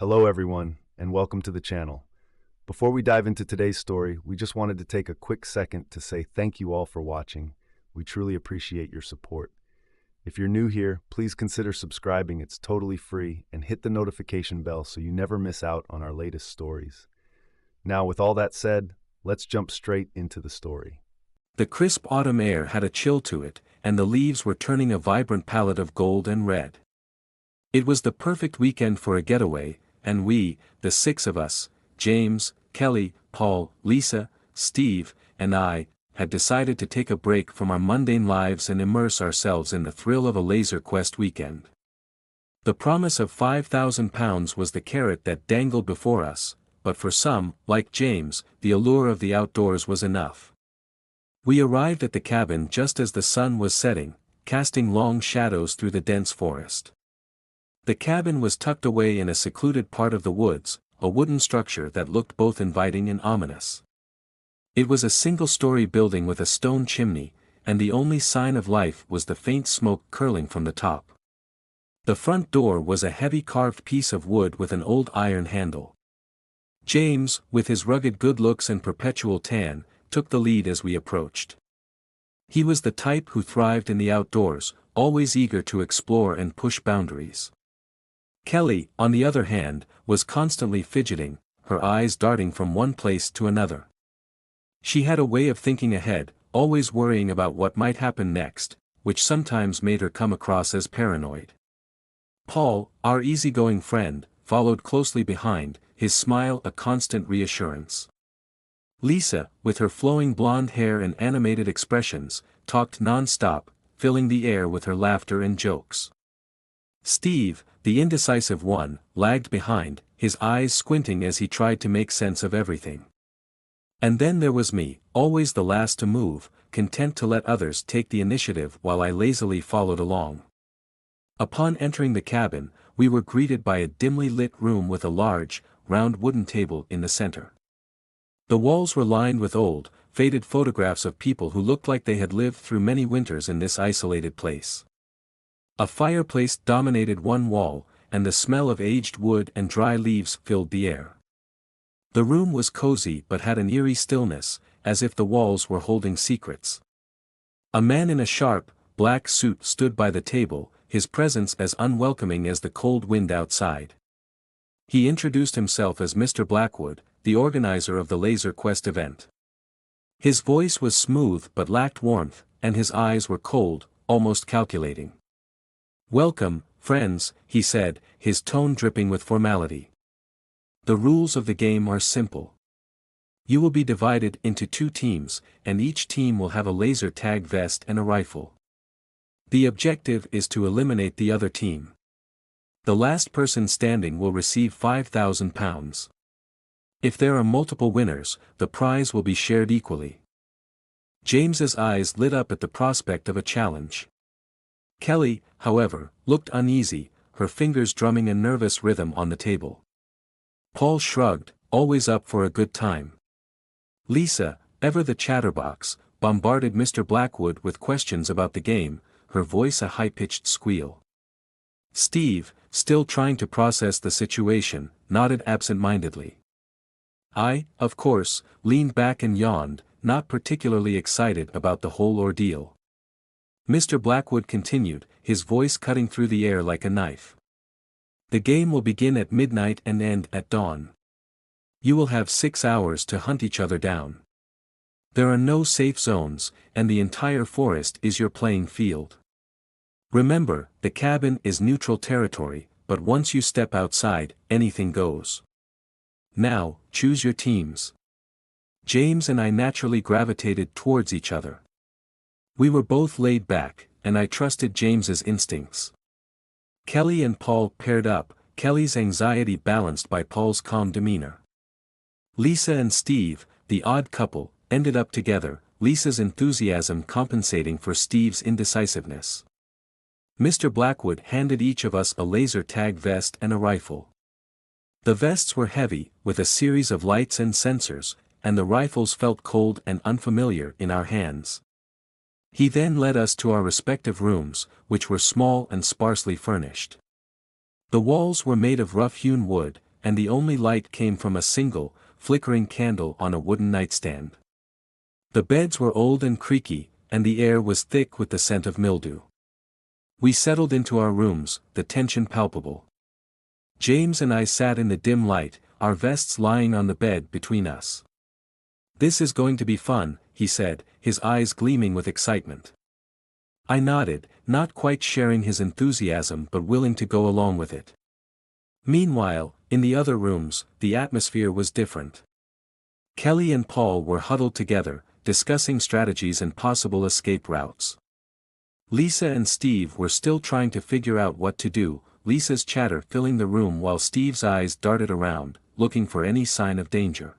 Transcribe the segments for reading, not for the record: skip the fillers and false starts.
Hello everyone, and welcome to the channel. Before we dive into today's story, we just wanted to take a quick second to say thank you all for watching. We truly appreciate your support. If you're new here, please consider subscribing, it's totally free, and hit the notification bell so you never miss out on our latest stories. Now, with all that said, let's jump straight into the story. The crisp autumn air had a chill to it, and the leaves were turning a vibrant palette of gold and red. It was the perfect weekend for a getaway, and we, the six of us, James, Kelly, Paul, Lisa, Steve, and I, had decided to take a break from our mundane lives and immerse ourselves in the thrill of a laser quest weekend. The promise of £5,000 was the carrot that dangled before us, but for some, like James, the allure of the outdoors was enough. We arrived at the cabin just as the sun was setting, casting long shadows through the dense forest. The cabin was tucked away in a secluded part of the woods, a wooden structure that looked both inviting and ominous. It was a single-story building with a stone chimney, and the only sign of life was the faint smoke curling from the top. The front door was a heavy carved piece of wood with an old iron handle. James, with his rugged good looks and perpetual tan, took the lead as we approached. He was the type who thrived in the outdoors, always eager to explore and push boundaries. Kelly, on the other hand, was constantly fidgeting, her eyes darting from one place to another. She had a way of thinking ahead, always worrying about what might happen next, which sometimes made her come across as paranoid. Paul, our easygoing friend, followed closely behind, his smile a constant reassurance. Lisa, with her flowing blonde hair and animated expressions, talked non-stop, filling the air with her laughter and jokes. Steve, the indecisive one, lagged behind, his eyes squinting as he tried to make sense of everything. And then there was me, always the last to move, content to let others take the initiative while I lazily followed along. Upon entering the cabin, we were greeted by a dimly lit room with a large, round wooden table in the center. The walls were lined with old, faded photographs of people who looked like they had lived through many winters in this isolated place. A fireplace dominated one wall, and the smell of aged wood and dry leaves filled the air. The room was cozy but had an eerie stillness, as if the walls were holding secrets. A man in a sharp, black suit stood by the table, his presence as unwelcoming as the cold wind outside. He introduced himself as Mr. Blackwood, the organizer of the Laser Quest event. His voice was smooth but lacked warmth, and his eyes were cold, almost calculating. "Welcome, friends," he said, his tone dripping with formality. "The rules of the game are simple. You will be divided into 2 teams, and each team will have a laser tag vest and a rifle. The objective is to eliminate the other team. The last person standing will receive £5,000. If there are multiple winners, the prize will be shared equally." James's eyes lit up at the prospect of a challenge. Kelly, however, looked uneasy, her fingers drumming a nervous rhythm on the table. Paul shrugged, always up for a good time. Lisa, ever the chatterbox, bombarded Mr. Blackwood with questions about the game, her voice a high-pitched squeal. Steve, still trying to process the situation, nodded absent-mindedly. I, of course, leaned back and yawned, not particularly excited about the whole ordeal. Mr. Blackwood continued, his voice cutting through the air like a knife. "The game will begin at midnight and end at dawn. You will have 6 hours to hunt each other down. There are no safe zones, and the entire forest is your playing field. Remember, the cabin is neutral territory, but once you step outside, anything goes. Now, choose your teams." James and I naturally gravitated towards each other. We were both laid back, and I trusted James's instincts. Kelly and Paul paired up, Kelly's anxiety balanced by Paul's calm demeanor. Lisa and Steve, the odd couple, ended up together, Lisa's enthusiasm compensating for Steve's indecisiveness. Mr. Blackwood handed each of us a laser tag vest and a rifle. The vests were heavy, with a series of lights and sensors, and the rifles felt cold and unfamiliar in our hands. He then led us to our respective rooms, which were small and sparsely furnished. The walls were made of rough-hewn wood, and the only light came from a single, flickering candle on a wooden nightstand. The beds were old and creaky, and the air was thick with the scent of mildew. We settled into our rooms, the tension palpable. James and I sat in the dim light, our vests lying on the bed between us. "This is going to be fun," he said, his eyes gleaming with excitement. I nodded, not quite sharing his enthusiasm but willing to go along with it. Meanwhile, in the other rooms, the atmosphere was different. Kelly and Paul were huddled together, discussing strategies and possible escape routes. Lisa and Steve were still trying to figure out what to do, Lisa's chatter filling the room while Steve's eyes darted around, looking for any sign of danger.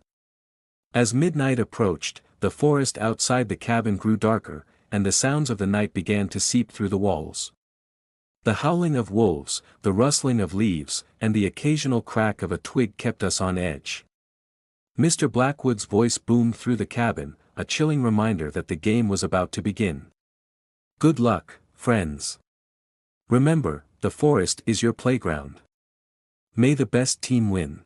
As midnight approached, the forest outside the cabin grew darker, and the sounds of the night began to seep through the walls. The howling of wolves, the rustling of leaves, and the occasional crack of a twig kept us on edge. Mr. Blackwood's voice boomed through the cabin, a chilling reminder that the game was about to begin. "Good luck, friends. Remember, the forest is your playground. May the best team win."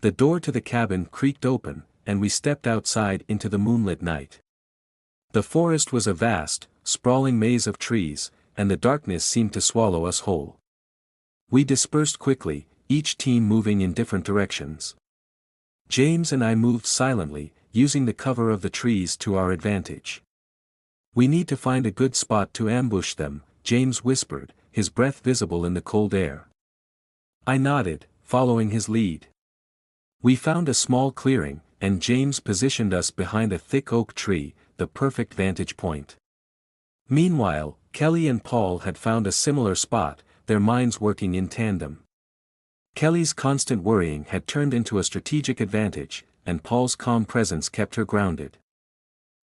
The door to the cabin creaked open, and we stepped outside into the moonlit night. The forest was a vast, sprawling maze of trees, and the darkness seemed to swallow us whole. We dispersed quickly, each team moving in different directions. James and I moved silently, using the cover of the trees to our advantage. "We need to find a good spot to ambush them," James whispered, his breath visible in the cold air. I nodded, following his lead. We found a small clearing, and James positioned us behind a thick oak tree, the perfect vantage point. Meanwhile, Kelly and Paul had found a similar spot, their minds working in tandem. Kelly's constant worrying had turned into a strategic advantage, and Paul's calm presence kept her grounded.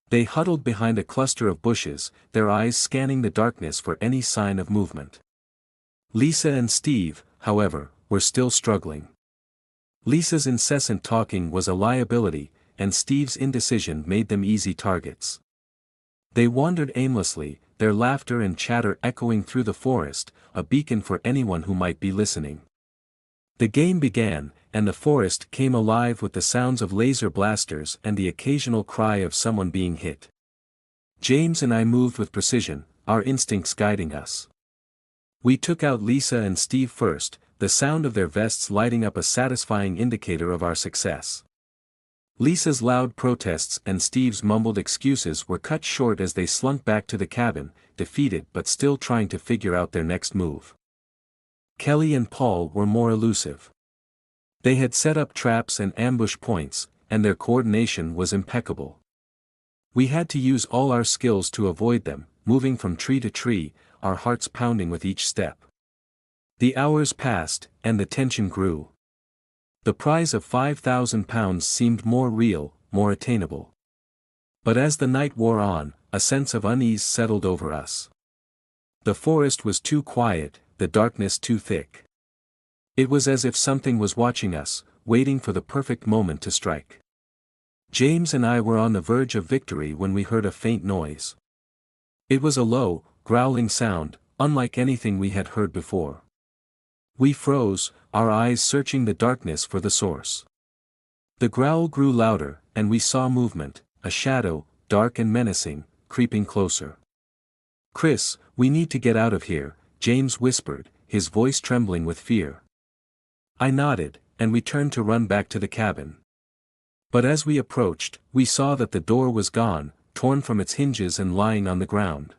They huddled behind a cluster of bushes, their eyes scanning the darkness for any sign of movement. Lisa and Steve, however, were still struggling. Lisa's incessant talking was a liability, and Steve's indecision made them easy targets. They wandered aimlessly, their laughter and chatter echoing through the forest, a beacon for anyone who might be listening. The game began, and the forest came alive with the sounds of laser blasters and the occasional cry of someone being hit. James and I moved with precision, our instincts guiding us. We took out Lisa and Steve first, the sound of their vests lighting up a satisfying indicator of our success. Lisa's loud protests and Steve's mumbled excuses were cut short as they slunk back to the cabin, defeated but still trying to figure out their next move. Kelly and Paul were more elusive. They had set up traps and ambush points, and their coordination was impeccable. We had to use all our skills to avoid them, moving from tree to tree, our hearts pounding with each step. The hours passed, and the tension grew. The prize of £5,000 seemed more real, more attainable. But as the night wore on, a sense of unease settled over us. The forest was too quiet, the darkness too thick. It was as if something was watching us, waiting for the perfect moment to strike. James and I were on the verge of victory when we heard a faint noise. It was a low, growling sound, unlike anything we had heard before. We froze, our eyes searching the darkness for the source. The growl grew louder, and we saw movement, a shadow, dark and menacing, creeping closer. "Chris, we need to get out of here," James whispered, his voice trembling with fear. I nodded, and we turned to run back to the cabin. But as we approached, we saw that the door was gone, torn from its hinges and lying on the ground.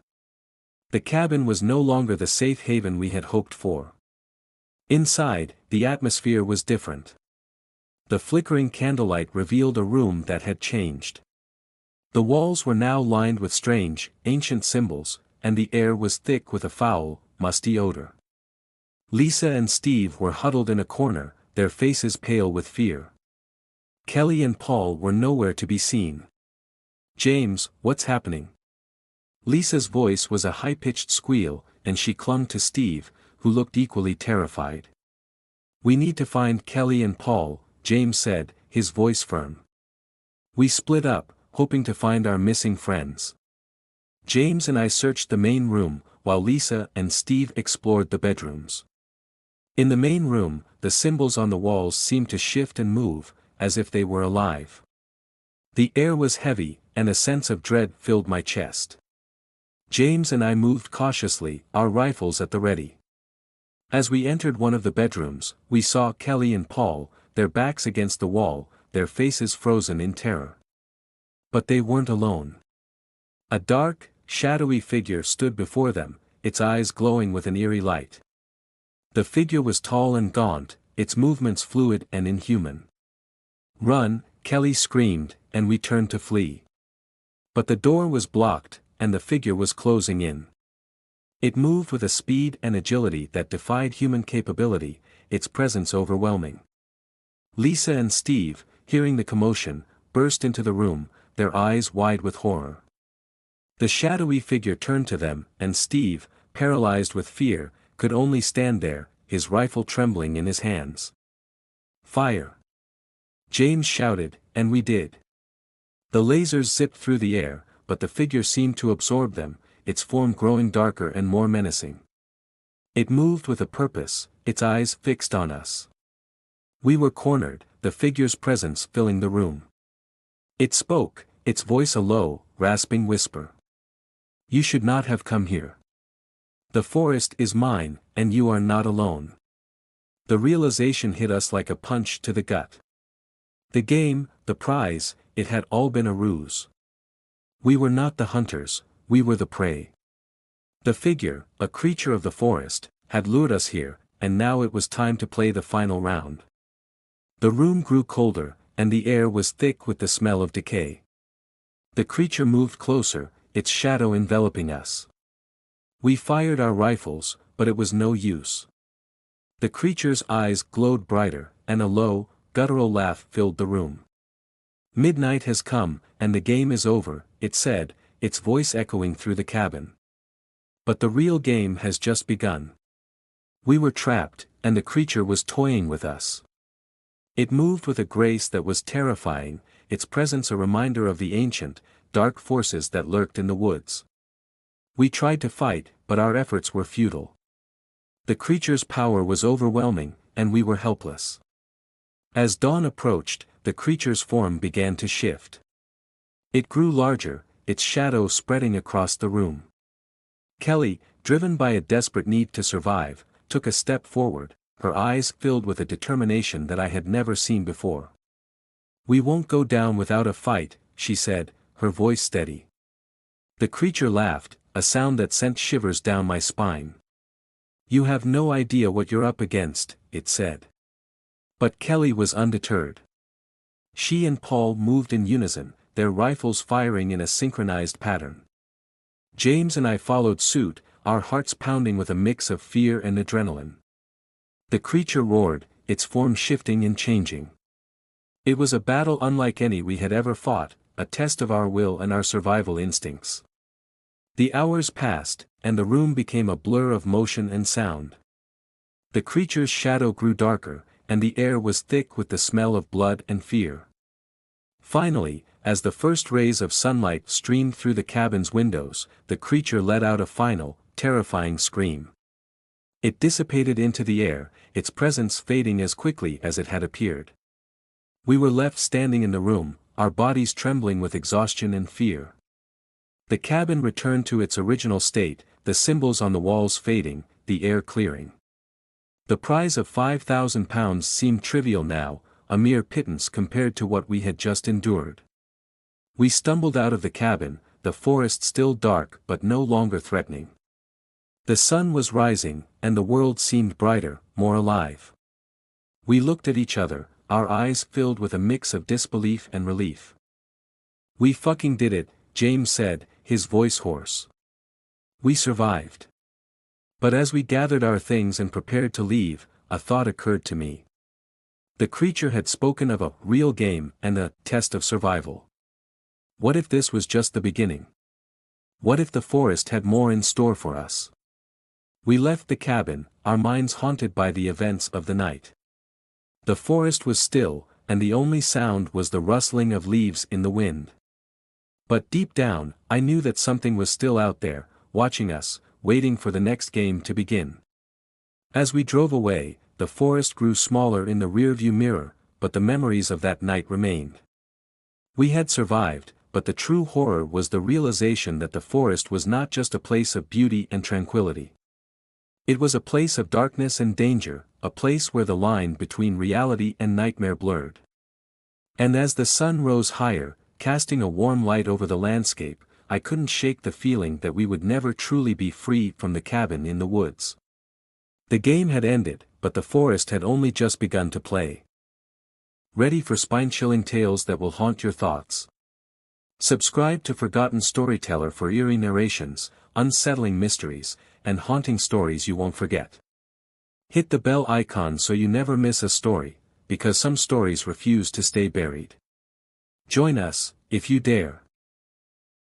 The cabin was no longer the safe haven we had hoped for. Inside, the atmosphere was different. The flickering candlelight revealed a room that had changed. The walls were now lined with strange, ancient symbols, and the air was thick with a foul, musty odor. Lisa and Steve were huddled in a corner, their faces pale with fear. Kelly and Paul were nowhere to be seen. "James, what's happening?" Lisa's voice was a high-pitched squeal, and she clung to Steve, who looked equally terrified. "We need to find Kelly and Paul," James said, his voice firm. We split up, hoping to find our missing friends. James and I searched the main room, while Lisa and Steve explored the bedrooms. In the main room, the symbols on the walls seemed to shift and move, as if they were alive. The air was heavy, and a sense of dread filled my chest. James and I moved cautiously, our rifles at the ready. As we entered one of the bedrooms, we saw Kelly and Paul, their backs against the wall, their faces frozen in terror. But they weren't alone. A dark, shadowy figure stood before them, its eyes glowing with an eerie light. The figure was tall and gaunt, its movements fluid and inhuman. "Run!" Kelly screamed, and we turned to flee. But the door was blocked, and the figure was closing in. It moved with a speed and agility that defied human capability, its presence overwhelming. Lisa and Steve, hearing the commotion, burst into the room, their eyes wide with horror. The shadowy figure turned to them, and Steve, paralyzed with fear, could only stand there, his rifle trembling in his hands. "Fire!" James shouted, and we did. The lasers zipped through the air, but the figure seemed to absorb them, its form growing darker and more menacing. It moved with a purpose, its eyes fixed on us. We were cornered, the figure's presence filling the room. It spoke, its voice a low, rasping whisper. "You should not have come here. The forest is mine, and you are not alone." The realization hit us like a punch to the gut. The game, the prize, it had all been a ruse. We were not the hunters, we were the prey. The figure, a creature of the forest, had lured us here, and now it was time to play the final round. The room grew colder, and the air was thick with the smell of decay. The creature moved closer, its shadow enveloping us. We fired our rifles, but it was no use. The creature's eyes glowed brighter, and a low, guttural laugh filled the room. "Midnight has come, and the game is over," it said, its voice echoing through the cabin. "But the real game has just begun." We were trapped, and the creature was toying with us. It moved with a grace that was terrifying, its presence a reminder of the ancient, dark forces that lurked in the woods. We tried to fight, but our efforts were futile. The creature's power was overwhelming, and we were helpless. As dawn approached, the creature's form began to shift. It grew larger, its shadow spreading across the room. Kelly, driven by a desperate need to survive, took a step forward, her eyes filled with a determination that I had never seen before. "We won't go down without a fight," she said, her voice steady. The creature laughed, a sound that sent shivers down my spine. "You have no idea what you're up against," it said. But Kelly was undeterred. She and Paul moved in unison, their rifles firing in a synchronized pattern. James and I followed suit, our hearts pounding with a mix of fear and adrenaline. The creature roared, its form shifting and changing. It was a battle unlike any we had ever fought, a test of our will and our survival instincts. The hours passed, and the room became a blur of motion and sound. The creature's shadow grew darker, and the air was thick with the smell of blood and fear. Finally, as the first rays of sunlight streamed through the cabin's windows, the creature let out a final, terrifying scream. It dissipated into the air, its presence fading as quickly as it had appeared. We were left standing in the room, our bodies trembling with exhaustion and fear. The cabin returned to its original state, the symbols on the walls fading, the air clearing. The prize of £5,000 seemed trivial now, a mere pittance compared to what we had just endured. We stumbled out of the cabin, the forest still dark but no longer threatening. The sun was rising, and the world seemed brighter, more alive. We looked at each other, our eyes filled with a mix of disbelief and relief. "We fucking did it," James said, his voice hoarse. "We survived." But as we gathered our things and prepared to leave, a thought occurred to me. The creature had spoken of a real game and a test of survival. What if this was just the beginning? What if the forest had more in store for us? We left the cabin, our minds haunted by the events of the night. The forest was still, and the only sound was the rustling of leaves in the wind. But deep down, I knew that something was still out there, watching us, waiting for the next game to begin. As we drove away, the forest grew smaller in the rearview mirror, but the memories of that night remained. We had survived, but the true horror was the realization that the forest was not just a place of beauty and tranquility. It was a place of darkness and danger, a place where the line between reality and nightmare blurred. And as the sun rose higher, casting a warm light over the landscape, I couldn't shake the feeling that we would never truly be free from the cabin in the woods. The game had ended, but the forest had only just begun to play. Ready for spine-chilling tales that will haunt your thoughts? Subscribe to Forgotten Storyteller for eerie narrations, unsettling mysteries, and haunting stories you won't forget. Hit the bell icon so you never miss a story, because some stories refuse to stay buried. Join us, if you dare.